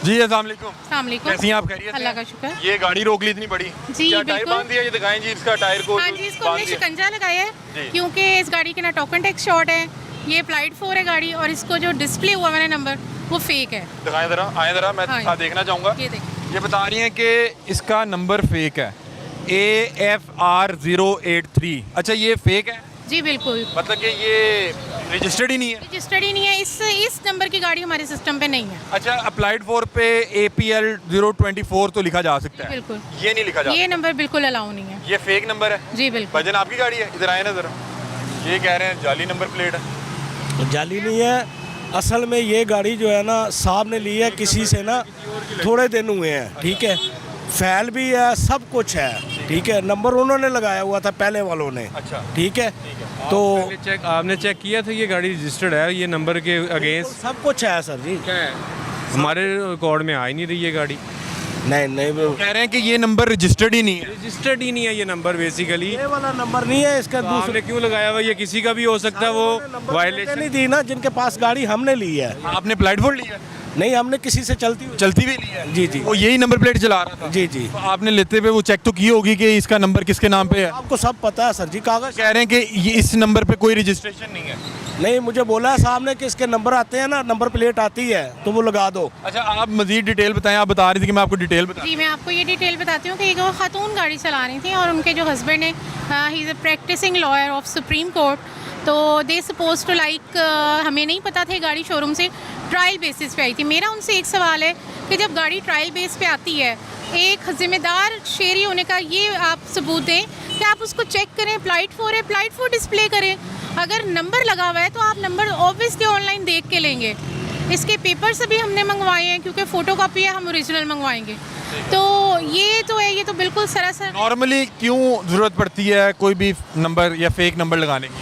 जी अस्सलाम वालेकुम। अस्सलाम वालेकुम। कैसी हैं आप? खैरियत से? अल्लाह का शुक्र। ये गाड़ी रोक ली इतनी बड़ी, जी, क्या टायर बिल्कुल। बांध दिया? ये दिखाएं जी इसका टायर को। हाँ जी, इसको हमने बांध दिया। शिकंजा लगाया है जी। क्योंकि इस गाड़ी के ना टोकन टैक्स शॉर्ट है, ये अप्लाइड 4 है गाड़ी, और इसको जो डिस्प्ले हुआ मैंने नंबर वो फेक है। दिखाएं जरा, आए जरा, मैं हाँ। साथ देखना चाहूँगा। ये देखिए। ये बता रही हैं कि इसका नंबर फेक है, AFR083। अच्छा ये फेक है, जी बिल्कुल, मतलब कि ये रजिस्टर्ड ही नहीं है। रजिस्टर्ड ही नहीं है। इस नंबर की गाड़ी हमारे सिस्टम पे नहीं है। अच्छा अप्लाइड 4 पे APL024 तो लिखा जा सकता है, बिल्कुल, ये नहीं लिखा जा ये सकता। नंबर बिल्कुल अलाउ नहीं है। ये फेक नंबर है। जी बिल्कुल। भजन आपकी गाड़ी है? इधर आए ना जरा। ये कह रहे हैं जाली नंबर प्लेट है। जाली नहीं है, असल में ये गाड़ी जो है ना साहब ने ली है किसी से ना, थोड़े दिन हुए हैं, ठीक है, फैल भी है, सब कुछ है, ठीक है, नंबर उन्होंने लगाया हुआ था पहले वालों ने, अच्छा ठीक है, तो आपने चेक किया था ये गाड़ी रजिस्टर्ड है ये नंबर के अगेंस्ट? सब कुछ है सर जी। हमारे रिकॉर्ड में आ ही नहीं रही ये गाड़ी। नहीं वो कह रहे हैं कि ये नंबर रजिस्टर्ड ही नहीं है। रजिस्टर्ड ही नहीं है ये नंबर बेसिकली। ये वाला नंबर नहीं है इसका, तो दूसरे आपने क्यों लगाया हुआ? ये किसी का भी हो सकता है, वो वायलेशन। नहीं दी ना जिनके पास गाड़ी हमने ली है। आपने अप्लाइड 4 लिया? नहीं, हमने किसी से चलती हुई। चलती भी ली है? जी जी वो यही नंबर प्लेट चला रहा था? जी जी, तो आपने लेते हुए वो चेक तो की होगी कि इसका नंबर किसके नाम पे है? आपको सब पता है सर जी, कागज। कह रहे हैं कि ये इस नंबर पे कोई रजिस्ट्रेशन नहीं है। नहीं, मुझे बोला है साहब ने कि इसके नंबर आते हैं ना, नंबर प्लेट आती है तो वो लगा दो। अच्छा आप मजीद डिटेल बताएं। आप बता रही थी कि मैं आपको डिटेल बता। जी मैं आपको ये डिटेल बताती हूँ कि एक वो खातून गाड़ी चला रही थी और उनके जो हस्बैंड है, he is a practicing lawyer of supreme court, तो दे सपोज टू लाइक, हमें नहीं पता था गाड़ी शोरूम से ट्रायल बेसिस पे आई थी। मेरा उनसे एक सवाल है कि जब गाड़ी ट्रायल बेस पे आती है, एक ज़िम्मेदार शेरी होने का ये आप सबूत दें कि आप उसको चेक करें, अप्लाइड 4 है, अप्लाइड 4 डिस्प्ले करें। अगर नंबर लगा हुआ है तो आप नंबर ऑब्वियसली ऑनलाइन देख के लेंगे। इसके पेपर्स भी हमने मंगवाए हैं क्योंकि फ़ोटो कॉपी है, हम ओरिजिनल मंगवाएंगे। तो ये तो है, ये तो बिल्कुल सरासर। नॉर्मली क्यों ज़रूरत पड़ती है कोई भी नंबर या फेक नंबर लगाने की?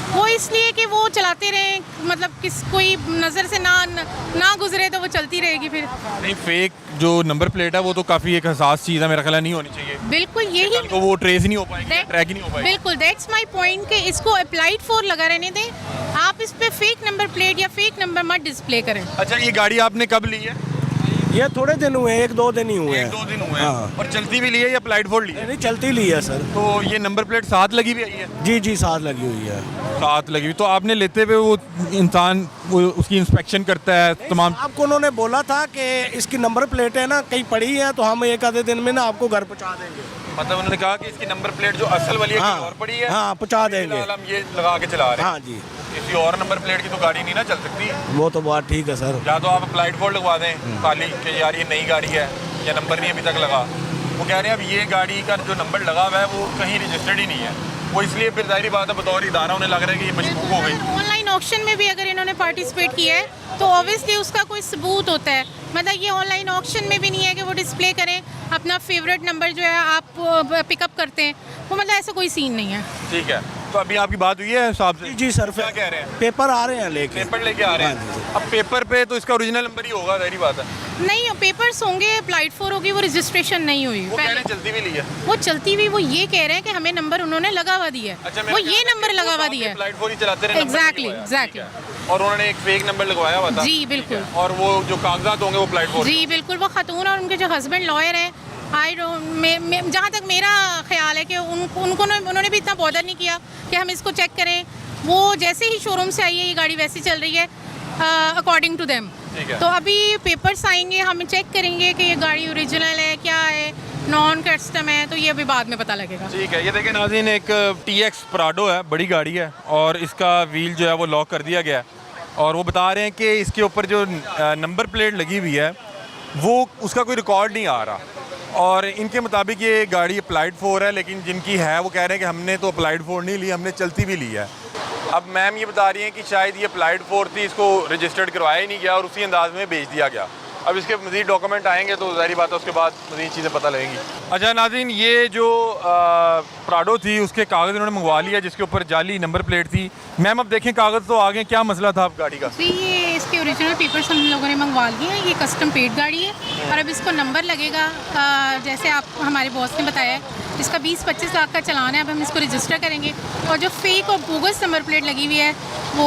वो इसलिए कि वो चलाते रहें, मतलब किस कोई नज़र से ना गुजरे तो वो चलती रहेगी फिर। नहीं, फेक जो नंबर प्लेट है वो तो काफ़ी एक हसास चीज़ है, मेरा ख्याल है नहीं होनी चाहिए। बिल्कुल यही, तो वो ट्रेस ही नहीं हो पाएगी, ट्रैक ही नहीं हो पाएगी। बिल्कुल दैट्स माय पॉइंट कि इसको अप्लाइड 4 लगा रहने दें, आप इस पे फेक नंबर प्लेट या फेक नंबर मत डिस्प्ले करें। अच्छा ये गाड़ी आपने कब ली है? ये थोड़े दिन हुए हैं, 1-2 दिन ही हुए हैं। 1-2 दिन हुए हैं। हाँ। और चलती भी ली है या अप्लाइड 4 ली है? नहीं, चलती ली है सर। तो ये नंबर प्लेट साथ लगी हुई आई है? जी जी, साथ लगी हुई है। साथ लगी हुई। तो आपने लेते हुए वो इंसान वो उसकी इंस्पेक्शन करता है तमाम? आपको उन्होंने बोला था कि इसकी नंबर प्लेट है ना कहीं पड़ी है तो हम एक आधे दिन में ना आपको घर पहुंचा देंगे। मतलब उन्होंने कहा कि इसकी नंबर प्लेट जो असल वाली है हाँ, कहीं और पड़ी है, हाँ, पहुंचा देंगे। फिलहाल हम ये लगा के चला रहे हैं। हाँ जी, किसी और नंबर प्लेट की तो गाड़ी नहीं ना चल सकती। वो तो बात ठीक है सर। या तो आप अप्लाइड 4 लगवा दें खाली कि यार ये नई गाड़ी है या नंबर नहीं अभी तक लगा। वो कह रहे हैं अब ये गाड़ी का जो नंबर लगा हुआ है वो कहीं रजिस्टर्ड ही नहीं है, वो इसलिए फिर जाहिर बात है बतौर इदारा उन्हें लग रहा है कि ये मशकूक हो गई। ऑनलाइन ऑक्शन में भी अगर इन्होंने पार्टिसिपेट किया है तो ऑब्वियसली उसका कोई सबूत होता है। मतलब ये ऑनलाइन ऑक्शन में भी नहीं है कि वो डिस्प्ले करें अपना फेवरेट नंबर जो है आप पिकअप करते हैं, वो मतलब ऐसा कोई सीन नहीं है। ठीक है, तो अभी आपकी बात हुई है साहब से? जी जी सर, क्या कह रहे हैं? पेपर आ रहे हैं लेके। पेपर लेके आ रहे हैं। अब पेपर पे तो इसका ओरिजिनल नंबर ही होगा, जाहिर बात है। नहीं, पेपर्स होंगे, अप्लाइड 4 होगी, वो रजिस्ट्रेशन नहीं हुई। वो कह रहे हैं चलती भी ली है। वो चलती हुई, वो ये कह रहे हैं कि हमें नंबर उन्होंने लगा हुआ दिया है। अच्छा, वो ये नंबर लगा हुआ दिया है। अप्लाइड 4 ही चलाते रहे, नंबर नहीं एग्जैक्टली लगवाया। एग्जैक्टली। ठीक है। और उन्होंने एक फेक नंबर लगवाया हुआ था। जी बिल्कुल। और वो जो कागजात होंगे वो अप्लाइड 4। जी बिल्कुल, वो खातून और उनके जो हस्बैंड लॉयर हैं, आई डोंट, जहाँ तक मेरा ख्याल है कि उन्होंने भी इतना बॉदर नहीं किया कि हम इसको चेक करें। वो जैसे ही शोरूम से आई है ये गाड़ी वैसी चल रही है अकॉर्डिंग टू देम। ठीक है। तो अभी पेपर्स आएंगे, हम चेक करेंगे कि ये गाड़ी ओरिजिनल है, क्या है, नॉन कस्टम है, तो ये अभी बाद में पता लगेगा। ठीक है, ये देखें नाज़रीन, एक TX प्राडो है, बड़ी गाड़ी है और इसका व्हील जो है वो लॉक कर दिया गया है और वो बता रहे हैं कि इसके ऊपर जो नंबर प्लेट लगी हुई है वो उसका कोई रिकॉर्ड नहीं आ रहा और इनके मुताबिक ये गाड़ी अप्लाइड 4 है, लेकिन जिनकी है वो कह रहे हैं कि हमने तो अप्लाइड 4 नहीं ली, हमने चलती भी ली है। अब मैम ये बता रही हैं कि शायद ये अप्लाइड 4 थी, इसको रजिस्टर्ड करवाया ही नहीं गया और उसी अंदाज में भेज दिया गया। अब इसके मज़ीद डॉक्यूमेंट आएंगे तो ज़ाहिर बात है उसके बाद मज़ीद चीज़ें पता लगेंगी। अच्छा नाज़रीन, ये जो प्राडो थी उसके कागज़ इन्होंने मंगवा लिया जिसके ऊपर जाली नंबर प्लेट थी। मैम अब देखें कागज़ तो आ गए, क्या मसला था आप गाड़ी का? जी, ये इसके ओरिजिनल पेपर्स हम लोगों ने मंगवा लिए हैं, ये कस्टम पेड गाड़ी है और अब इसको नंबर लगेगा जैसे आप हमारे बॉस ने बताया है इसका 20-25 लाख का चलान है। अब हम इसको रजिस्टर करेंगे और जो फेक और बोगस नंबर प्लेट लगी हुई है वो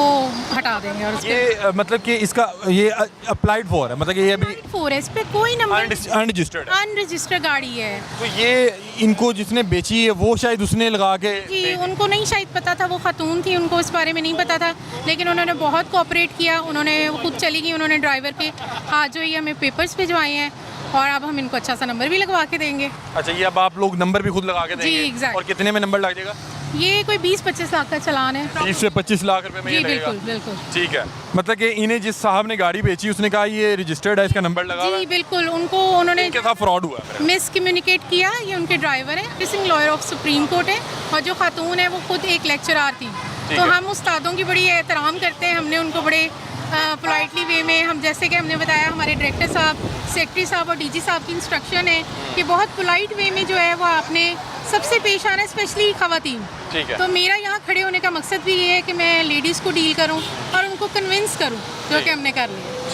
हटा देंगे। और ये मतलब कि इसका ये अप्लाइड फॉर है, मतलब कि ये अभी 4 है, इस पर कोई नंबर अनरजिस्टर्ड है। अनरजिस्टर्ड गाड़ी है। तो ये इनको जिसने बेची है वो शायद उसने लगा के जी, उनको नहीं शायद पता था, वो खातून थी, उनको इस बारे में नहीं पता था, लेकिन उन्होंने बहुत कोऑपरेट किया। उन्होंने खुद चली गई, उन्होंने ड्राइवर के हाथ जो ये हमें पेपर्स भिजवाए हैं और अब हम इनको अच्छा सा नंबर भी लगवा के देंगे। अच्छा, ये अब आप लोग नंबर भी खुद लगा के देंगे? जी, exactly। और कितने में नंबर लग जाएगा? ये कोई 20-25 लाख का चलान है। 20 से 25 लाख रुपए में जी ये लगेगा? बिल्कुल बिल्कुल। ठीक है, मतलब कि इन्हें जिस साहब ने गाड़ी बेची उसने कहा ये रजिस्टर्ड है, इसका नंबर लगा हुआ जी है। बिल्कुल, उनको उन्होंने इनके साथ फ्रॉड हुआ है। मिस कम्युनिकेट किया। ये उनके ड्राइवर है, practicing lawyer of supreme court है और जो खातून है वो खुद एक लेक्चरार थी। तो है। हम उस्तादों की बड़ी एहतराम करते हैं, हमने उनको बड़े पोलाइटली वे में, हम जैसे कि हमने बताया हमारे डायरेक्टर साहब, सेक्रेटरी साहब और डीजी साहब की इंस्ट्रक्शन है कि बहुत पोलाइट वे में जो है वो आपने सबसे पेश आना है, स्पेशली ख़वातीन। ठीक है। तो मेरा यहाँ खड़े होने का मकसद भी ये है कि मैं लेडीज़ को डील करूँ और उनको कन्विंस करूँ, जो कि हमने कर लिया।